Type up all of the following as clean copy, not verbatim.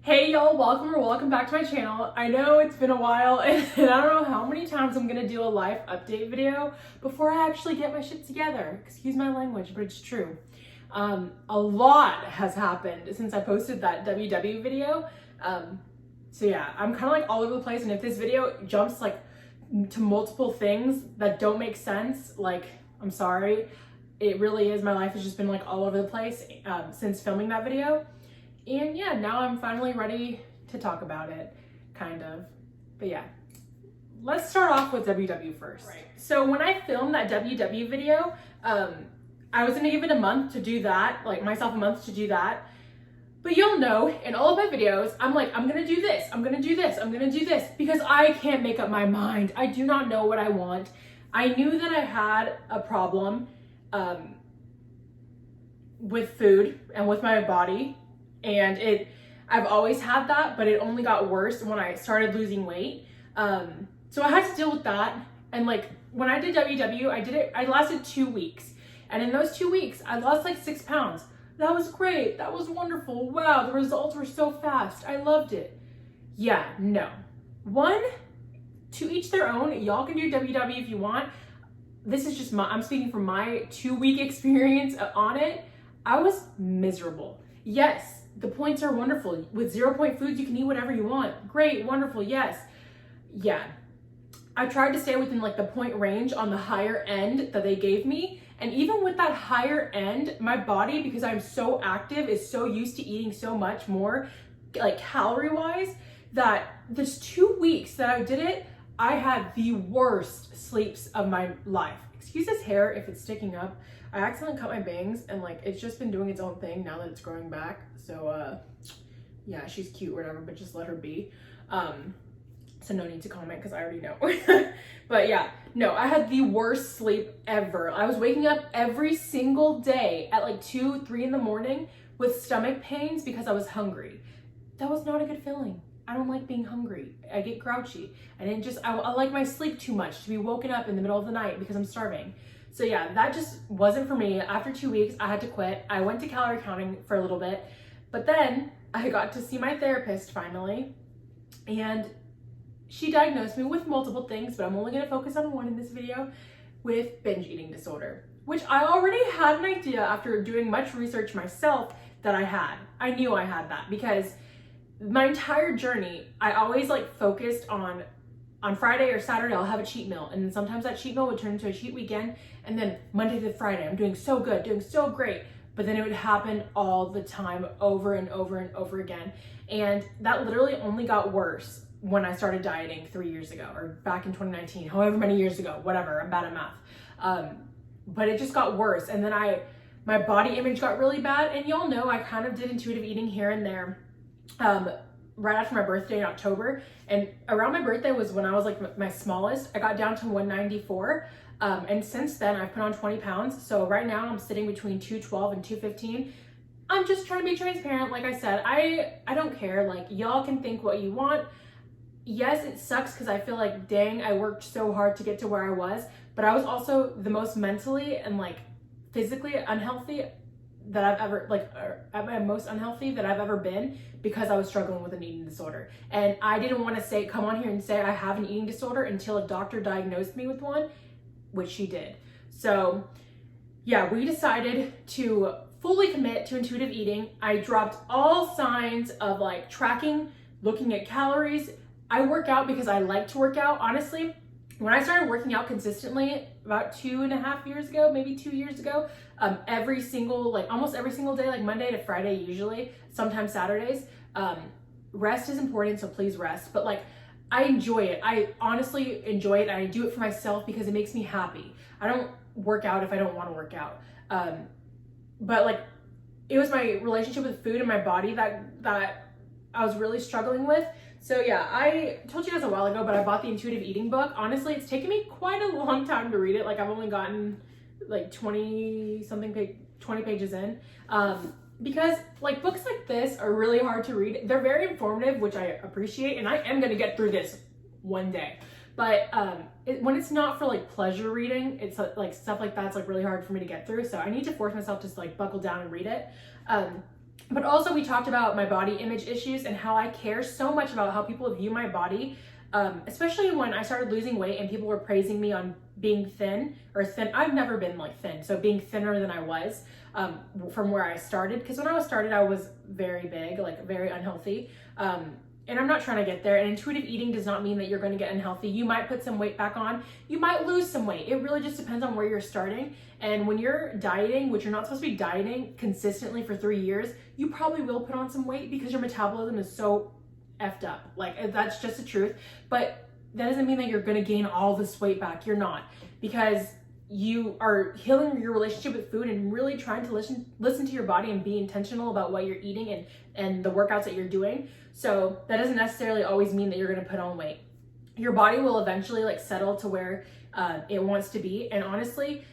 Hey y'all, welcome back to my channel. I know it's been a while and I don't know how many times I'm gonna do a life update video before I actually get my shit together. Excuse my language, but it's true. A lot has happened since I posted that WW video. So yeah, I'm kind of like all over the place, and if this video jumps like to multiple things that don't make sense, like, I'm sorry. It really is, my life has just been like all over the place since filming that video. And yeah, now I'm finally ready to talk about it, kind of. But yeah, let's start off with WW first. Right. So when I filmed that WW video, I was gonna give it a month to do that, like myself a month to do that. But you'll know in all of my videos, I'm like, I'm gonna do this, I'm gonna do this, I'm gonna do this, because I can't make up my mind. I do not know what I want. I knew that I had a problem with food and with my body. And I've always had that, but it only got worse when I started losing weight. So I had to deal with that. And like when I did WW, I lasted 2 weeks. And in those 2 weeks, I lost like 6 pounds. That was great. That was wonderful. Wow, the results were so fast. I loved it. Yeah, no. One, to each their own. Y'all can do WW if you want. This is just I'm speaking from my 2-week experience on it. I was miserable. Yes. The points are wonderful. With 0 point foods, you can eat whatever you want. Great, wonderful, yes. Yeah. I tried to stay within like the point range on the higher end that they gave me. And even with that higher end, my body, because I'm so active, is so used to eating so much more, like calorie-wise, that this 2 weeks that I did it, I had the worst sleeps of my life. Excuse this hair if it's sticking up. I accidentally cut my bangs and like it's just been doing its own thing now that it's growing back. So yeah, she's cute or whatever, but just let her be. So no need to comment because I already know. But yeah, no, I had the worst sleep ever. I was waking up every single day at like 2, 3 in the morning with stomach pains because I was hungry. That was not a good feeling. I don't like being hungry. I get grouchy. I like my sleep too much to be woken up in the middle of the night because I'm starving. So yeah, that just wasn't for me. After 2 weeks, I had to quit. I went to calorie counting for a little bit, but then I got to see my therapist finally, and she diagnosed me with multiple things, but I'm only gonna focus on one in this video, with binge eating disorder, which I already had an idea after doing much research myself that I had. I knew I had that because my entire journey, I always like focused on Friday or Saturday, I'll have a cheat meal. And then sometimes that cheat meal would turn into a cheat weekend. And then Monday to Friday, I'm doing so good, doing so great. But then it would happen all the time, over and over and over again. And that literally only got worse when I started dieting 3 years ago, or back in 2019, however many years ago, whatever, I'm bad at math. But it just got worse. And then my body image got really bad. And y'all know I kind of did intuitive eating here and there. Right after my birthday in October, and around my birthday was when I was like my smallest. I got down to 194, and since then I've put on 20 pounds. So right now I'm sitting between 212 and 215. I'm just trying to be transparent. Like I said, I don't care. Like, y'all can think what you want. Yes, it sucks because I feel like, dang, I worked so hard to get to where I was, but I was also the most mentally and like physically unhealthy that I've ever, at my most unhealthy that I've ever been, because I was struggling with an eating disorder. And I didn't want to come on here and say I have an eating disorder until a doctor diagnosed me with one, which she did. So yeah, we decided to fully commit to intuitive eating. I dropped all signs of like tracking, looking at calories. I work out because I like to work out. Honestly, when I started working out consistently about 2.5 years ago, maybe 2 years ago, almost every single day, like Monday to Friday usually, sometimes Saturdays. Rest is important, so please rest. But like, I enjoy it. I honestly enjoy it. I do it for myself because it makes me happy. I don't work out if I don't want to work out. But like, it was my relationship with food and my body that I was really struggling with. So yeah, I told you guys a while ago, but I bought the intuitive eating book. Honestly, it's taken me quite a long time to read it. Like, I've only gotten like 20 pages in. Because like books like this are really hard to read. They're very informative, which I appreciate, and I am gonna get through this one day. But when it's not for like pleasure reading, it's like stuff like that's like really hard for me to get through. So I need to force myself to just like buckle down and read it. But also we talked about my body image issues and how I care so much about how people view my body, especially when I started losing weight and people were praising me on being thin or thin. I've never been like thin, so being thinner than I was from where I started. Because when I started, I was very big, like very unhealthy. And I'm not trying to get there. And intuitive eating does not mean that you're going to get unhealthy. You might put some weight back on. You might lose some weight. It really just depends on where you're starting. And when you're dieting, which you're not supposed to be dieting consistently for 3 years, you probably will put on some weight because your metabolism is so effed up. Like, that's just the truth. But that doesn't mean that you're going to gain all this weight back. You're not, because you are healing your relationship with food and really trying to listen to your body and be intentional about what you're eating and the workouts that you're doing. So that doesn't necessarily always mean that you're going to put on weight. Your body will eventually like settle to where it wants to be. And honestly,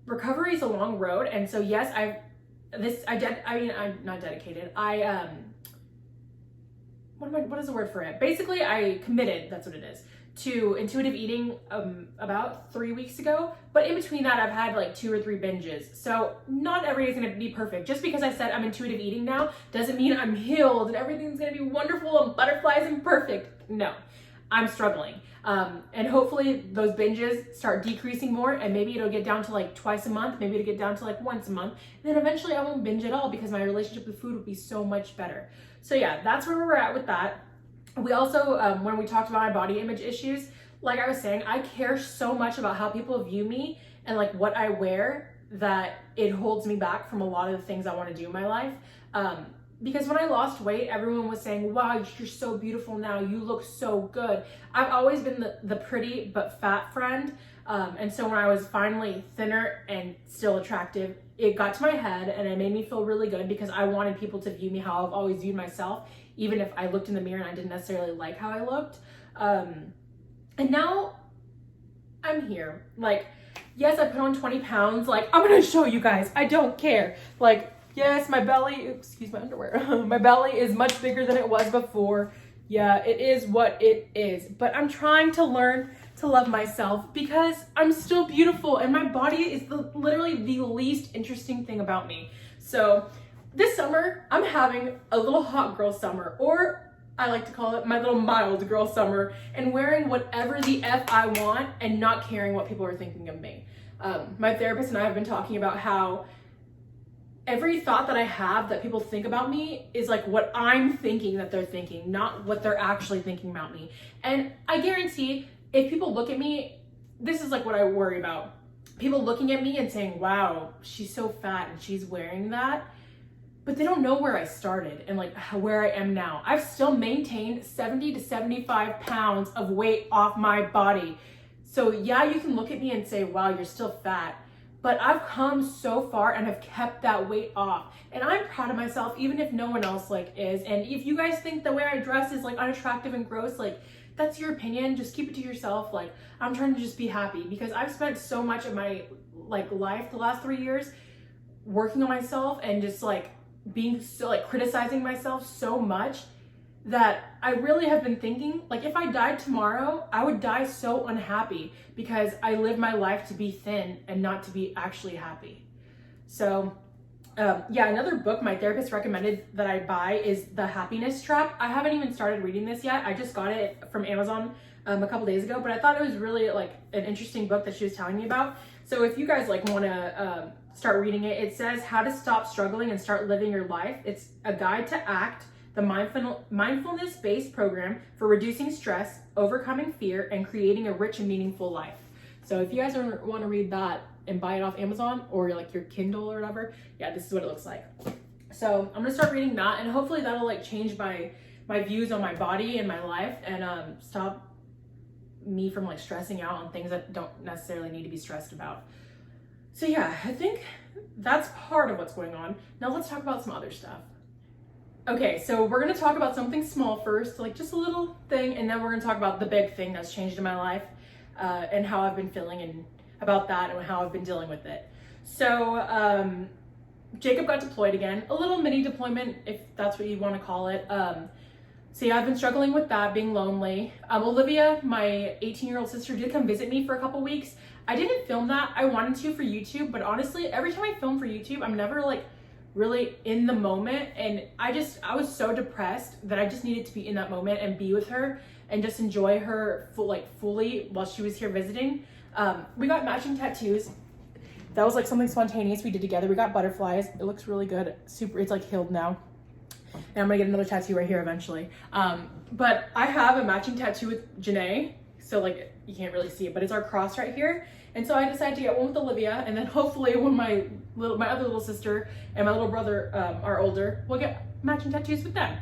recovery is a long road. And so yes, I'm not dedicated. What is the word for it? Basically, I committed, that's what it is, to intuitive eating about 3 weeks ago. But in between that, I've had like 2 or 3 binges. So not every day is going to be perfect. Just because I said I'm intuitive eating now doesn't mean I'm healed and everything's going to be wonderful and butterflies and perfect. No, I'm struggling. And hopefully those binges start decreasing more, and maybe it'll get down to like twice a month. Maybe it'll get down to like once a month. And then eventually I won't binge at all because my relationship with food will be so much better. So yeah, that's where we're at with that. We also, when we talked about my body image issues, like I was saying, I care so much about how people view me and like what I wear that it holds me back from a lot of the things I want to do in my life. Because when I lost weight, everyone was saying, wow, you're so beautiful now. You look so good. I've always been the pretty but fat friend. And so when I was finally thinner and still attractive, it got to my head and it made me feel really good because I wanted people to view me how I've always viewed myself, even if I looked in the mirror and I didn't necessarily like how I looked. And now I'm here. Like, yes, I put on 20 pounds. Like, I'm going to show you guys. I don't care. Like, yes, my belly, excuse my underwear. My belly is much bigger than it was before. Yeah, it is what it is. But I'm trying to learn to love myself because I'm still beautiful and my body is literally the least interesting thing about me. So this summer, I'm having a little hot girl summer, or I like to call it my little mild girl summer, and wearing whatever the F I want and not caring what people are thinking of me. My therapist and I have been talking about how every thought that I have that people think about me is like what I'm thinking that they're thinking, not what they're actually thinking about me. And I guarantee if people look at me, this is like what I worry about. People looking at me and saying, wow, she's so fat and she's wearing that. But they don't know where I started and like where I am now. I've still maintained 70 to 75 pounds of weight off my body. So yeah, you can look at me and say, wow, you're still fat. But I've come so far and have kept that weight off. And I'm proud of myself, even if no one else like is. And if you guys think the way I dress is like unattractive and gross, like that's your opinion. Just keep it to yourself. Like, I'm trying to just be happy because I've spent so much of my like life the last 3 years working on myself and just like being so like criticizing myself so much that I really have been thinking, like, if I died tomorrow, I would die so unhappy because I live my life to be thin and not to be actually happy. So yeah, another book my therapist recommended that I buy is The Happiness Trap. I haven't even started reading this yet. I just got it from Amazon a couple days ago, but I thought it was really like an interesting book that she was telling me about. So if you guys like want to start reading it, it says How to Stop Struggling and Start Living Your Life. It's a guide to ACT, the mindfulness-based program for reducing stress, overcoming fear, and creating a rich and meaningful life. So if you guys want to read that and buy it off Amazon or like your Kindle or whatever, yeah, this is what it looks like. So I'm gonna start reading that, and hopefully that'll like change my views on my body and my life, and stop me from like stressing out on things that don't necessarily need to be stressed about. So yeah, I think that's part of what's going on. Now let's talk about some other stuff. Okay, so we're gonna talk about something small first, like just a little thing, and then we're gonna talk about the big thing that's changed in my life and how I've been feeling and about that and how I've been dealing with it. So Jacob got deployed again, a little mini deployment, if that's what you want to call it. So yeah, I've been struggling with that, being lonely. Olivia, my 18-year-old sister, did come visit me for a couple weeks. I didn't film that. I wanted to for YouTube, but honestly, every time I film for YouTube, I'm never like really in the moment. And I was so depressed that I just needed to be in that moment and be with her and just enjoy her fully while she was here visiting. We got matching tattoos. That was like something spontaneous we did together. We got butterflies. It looks really good. It's like healed now. And I'm gonna get another tattoo right here eventually. But I have a matching tattoo with Janae. So like, you can't really see it, but it's our cross right here. And so I decided to get one with Olivia, and then hopefully when my other little sister and my little brother are older, we'll get matching tattoos with them.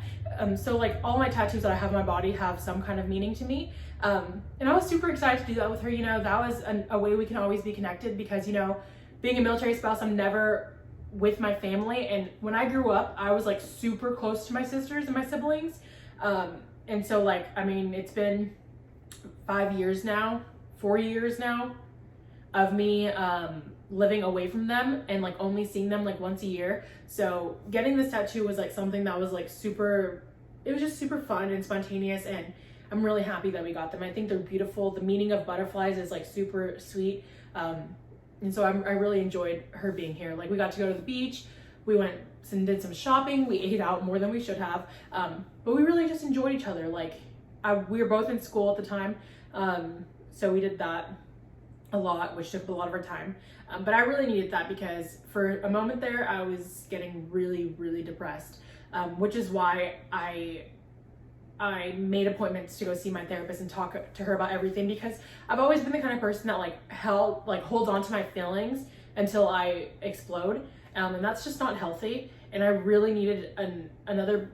So like all my tattoos that I have on my body have some kind of meaning to me. And I was super excited to do that with her. You know, that was a way we can always be connected because, you know, being a military spouse, I'm never with my family. And when I grew up, I was like super close to my sisters and my siblings. And so like, I mean, it's been 4 years now of me living away from them and like only seeing them like once a year. So getting this tattoo was like something that was like it was just super fun and spontaneous, and I'm really happy that we got them. I think they're beautiful. The meaning of butterflies is like super sweet. And so I really enjoyed her being here. Like we got to go to the beach, we went and did some shopping, we ate out more than we should have. But we really just enjoyed each other. Like we were both in school at the time. So we did that a lot, which took a lot of our time. But I really needed that because for a moment there, I was getting really, really depressed, which is why I made appointments to go see my therapist and talk to her about everything, because I've always been the kind of person that holds on to my feelings until I explode. And that's just not healthy. And I really needed another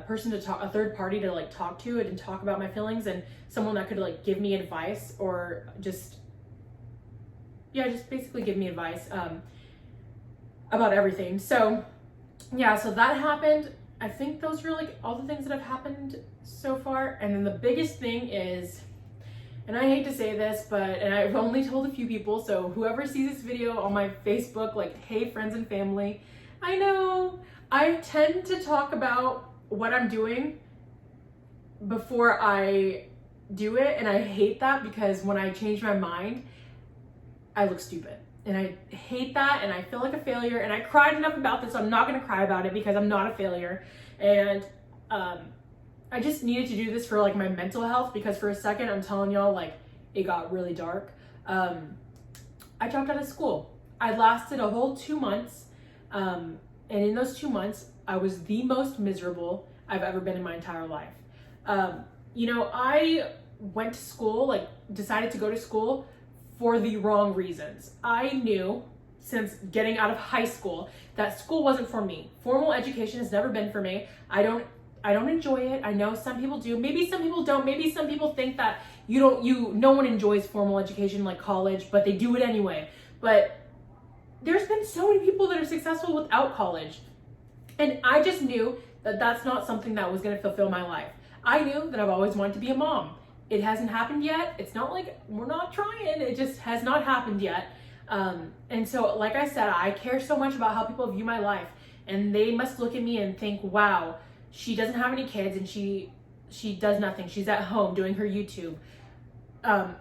person to talk, a third party to like talk to it and talk about my feelings, and someone that could like give me advice or just basically give me advice about everything. So yeah, so that happened. I think those were like all the things that have happened so far. And then the biggest thing is, and I hate to say this, and I've only told a few people, so whoever sees this video on my Facebook, like, hey, friends and family, I know I tend to talk about what I'm doing before I do it, and I hate that because when I change my mind, I look stupid. And I hate that, and I feel like a failure, and I cried enough about this, so I'm not gonna cry about it because I'm not a failure. And I just needed to do this for like my mental health, because for a second, I'm telling y'all, like, it got really dark. I dropped out of school. I lasted a whole 2 months, and in those 2 months, I was the most miserable I've ever been in my entire life. You know, I went to school, like decided to go to school for the wrong reasons. I knew since getting out of high school that school wasn't for me. Formal education has never been for me. I don't enjoy it. I know some people do. Maybe some people don't. Maybe some people think that no one enjoys formal education like college, but they do it anyway. But there's been so many people that are successful without college. And I just knew that that's not something that was going to fulfill my life. I knew that I've always wanted to be a mom. It hasn't happened yet. It's not like we're not trying. It just has not happened yet. And so, like I said, I care so much about how people view my life, and they must look at me and think, wow, she doesn't have any kids and she does nothing. She's at home doing her YouTube. And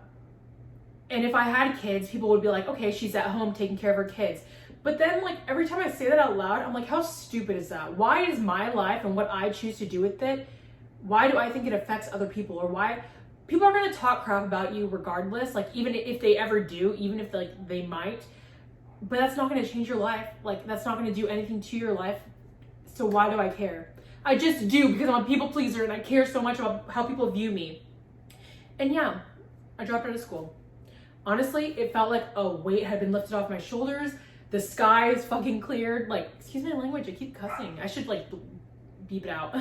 if I had kids, people would be like, okay, she's at home taking care of her kids. But then, like, every time I say that out loud, I'm like, how stupid is that? Why is my life and what I choose to do with it, why do I think it affects other people? Or why people are going to talk crap about you regardless, like, even if they ever do, even if like they might, but that's not going to change your life. Like, that's not going to do anything to your life. So why do I care? I just do, because I'm a people pleaser and I care so much about how people view me. And yeah, I dropped out of school. Honestly, it felt like a weight had been lifted off my shoulders. The sky is fucking cleared. Like, excuse my language, I keep cussing. I should like beep it out.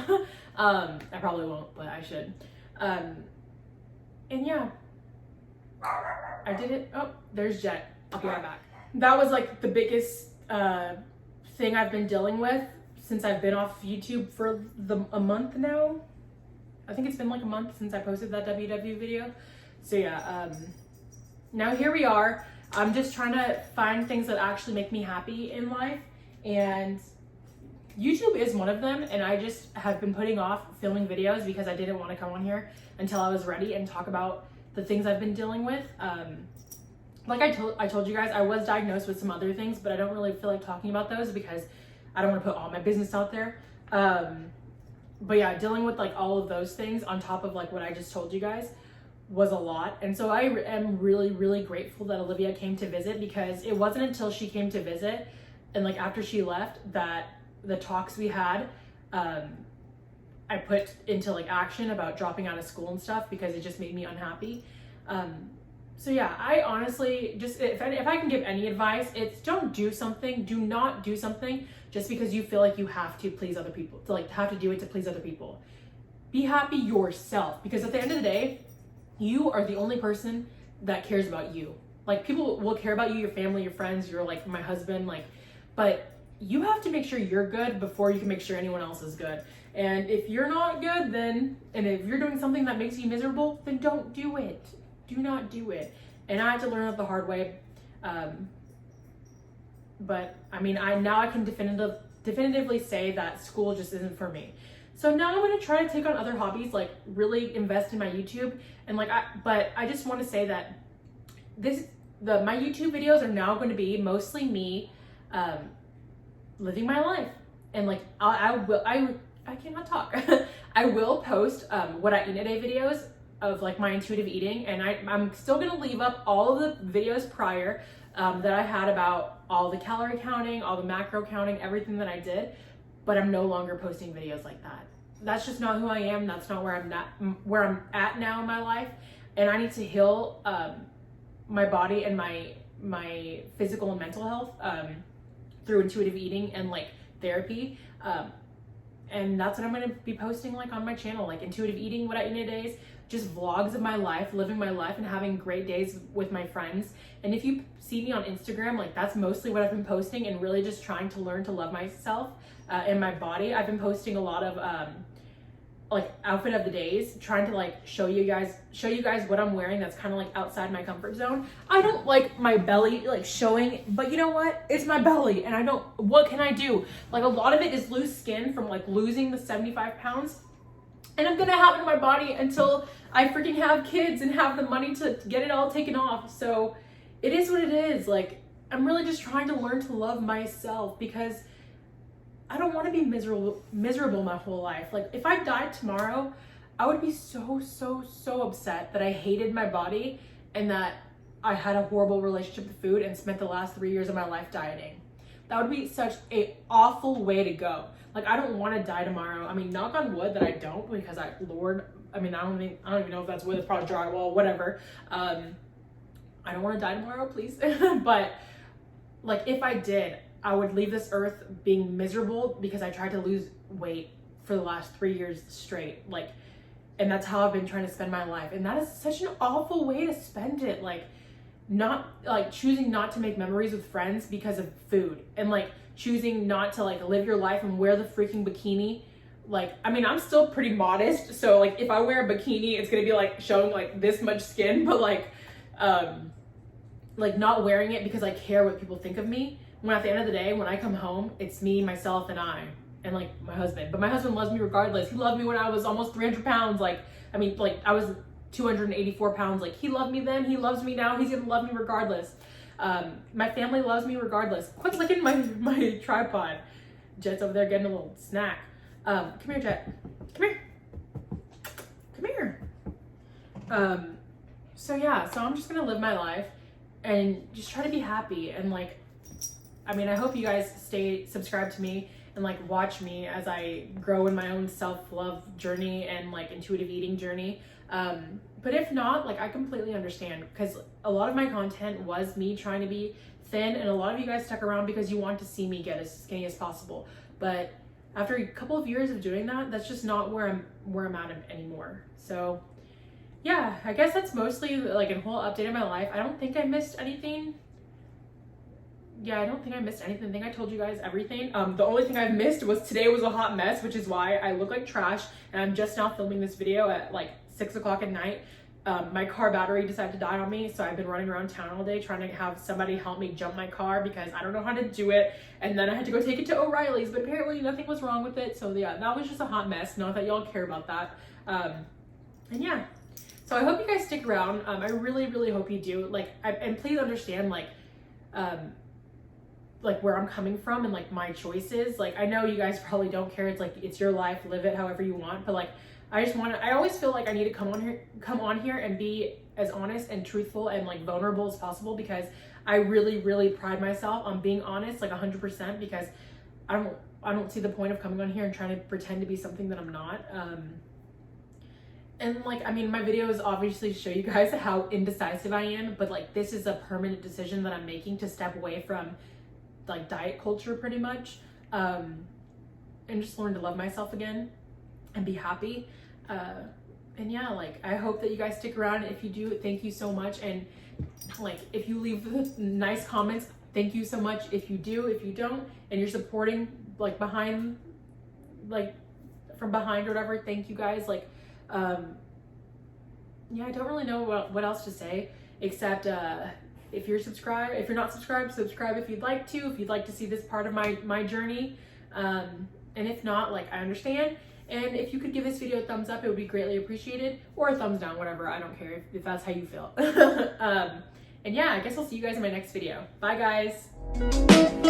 I probably won't, but I should. And yeah, I did it. Oh, there's Jet. I'll be right back. That was like the biggest thing I've been dealing with since I've been off YouTube for a month now. I think it's been like a month since I posted that WW video. So yeah, now here we are. I'm just trying to find things that actually make me happy in life, and YouTube is one of them. And I just have been putting off filming videos because I didn't want to come on here until I was ready and talk about the things I've been dealing with. Like I told you guys, I was diagnosed with some other things, but I don't really feel like talking about those because I don't want to put all my business out there. But yeah, dealing with like all of those things on top of like what I just told you guys was a lot. And so I am really, really grateful that Olivia came to visit, because it wasn't until she came to visit and like after she left that the talks we had, I put into like action about dropping out of school and stuff, because it just made me unhappy. So yeah, I honestly just, if I can give any advice, it's do not do something just because you feel like you have to please other people, to like have to do it to please other people. Be happy yourself, because at the end of the day, you are the only person that cares about you. Like, people will care about you, your family, your friends, your like my husband, like, but you have to make sure you're good before you can make sure anyone else is good. And if you're not good, then, and if you're doing something that makes you miserable, then don't do it. Do not do it. And I had to learn it the hard way. But I mean, now I can definitively say that school just isn't for me. So now I'm going to try to take on other hobbies, like really invest in my YouTube. And like, but I just want to say that my YouTube videos are now going to be mostly me, living my life. And like, I cannot talk. I will post, what I eat in a day videos of like my intuitive eating. And I'm still going to leave up all of the videos prior, that I had about all the calorie counting, all the macro counting, everything that I did, but I'm no longer posting videos like that. That's just not who I am. That's not where I'm at now in my life. And I need to heal, my body and my physical and mental health, through intuitive eating and like therapy. And that's what I'm going to be posting like on my channel, like intuitive eating, what I eat in a day, just vlogs of my life, living my life and having great days with my friends. And if you see me on Instagram, like that's mostly what I've been posting, and really just trying to learn to love myself, and my body. I've been posting a lot of, like outfit of the days, trying to like show you guys what I'm wearing that's kind of like outside my comfort zone. I don't like my belly like showing, but you know what? It's my belly, and what can I do? Like, a lot of it is loose skin from like losing the 75 pounds. And I'm gonna have it in my body until I freaking have kids and have the money to get it all taken off. So it is what it is. Like, I'm really just trying to learn to love myself, because I don't want to be miserable my whole life. Like, if I died tomorrow, I would be so upset that I hated my body and that I had a horrible relationship with food and spent the last 3 years of my life dieting. That would be such a awful way to go. Like, I don't want to die tomorrow. I mean, knock on wood that I don't, because I don't even know if that's wood, it's probably drywall, whatever. I don't want to die tomorrow, please. But like, if I did, I would leave this earth being miserable because I tried to lose weight for the last 3 years straight. Like, and that's how I've been trying to spend my life. And that is such an awful way to spend it. Like, choosing not to make memories with friends because of food, and like choosing not to like live your life and wear the freaking bikini. Like, I mean, I'm still pretty modest, so like if I wear a bikini, it's gonna be like showing like this much skin, but like not wearing it because I care what people think of me. When at the end of the day, when I come home, it's me, myself, and like my husband. But my husband loves me regardless. He loved me when I was almost 300 pounds. Like, I mean, like I was 284 pounds. Like, he loved me then, he loves me now, he's gonna love me regardless. My family loves me regardless. Quit licking my tripod. Jet's over there getting a little snack. Come here, Jet. Come here. Come here. So yeah, so I'm just gonna live my life and just try to be happy. And like, I mean, I hope you guys stay subscribed to me and like watch me as I grow in my own self-love journey and like intuitive eating journey. But if not, like, I completely understand, because a lot of my content was me trying to be thin, and a lot of you guys stuck around because you want to see me get as skinny as possible. But after a couple of years of doing that, that's just not where I'm at anymore. So yeah, I guess that's mostly like a whole update of my life. I don't think I missed anything. Yeah, I don't think I missed anything. I think I told you guys everything. The only thing I've missed was today was a hot mess, which is why I look like trash, and I'm just now filming this video at like 6 o'clock at night. My car battery decided to die on me, so I've been running around town all day trying to have somebody help me jump my car because I don't know how to do it. And then I had to go take it to O'Reilly's, but apparently nothing was wrong with it. So yeah, that was just a hot mess. Not that y'all care about that. And yeah, so I hope you guys stick around. I really hope you do. Like, and please understand, like, like where I'm coming from and like my choices. Like I know you guys probably don't care. It's like, it's your life, live it however you want. But like, I always feel like I need to come on here and be as honest and truthful and like vulnerable as possible, because I really, really pride myself on being honest, like 100%, because I don't see the point of coming on here and trying to pretend to be something that I'm not. And like, I mean, my videos obviously show you guys how indecisive I am, but like, this is a permanent decision that I'm making to step away from like diet culture pretty much, and just learn to love myself again and be happy. And yeah, like, I hope that you guys stick around. If you do, thank you so much. And like, if you leave nice comments, thank you so much. If you do, if you don't, and you're supporting like behind, like from behind or whatever, thank you guys. Like, yeah, I don't really know what else to say, except if you're not subscribed, subscribe if you'd like to see this part of my journey. And if not, like, I understand. And if you could give this video a thumbs up, it would be greatly appreciated, or a thumbs down, whatever. I don't care if that's how you feel. And yeah, I guess I'll see you guys in my next video. Bye guys.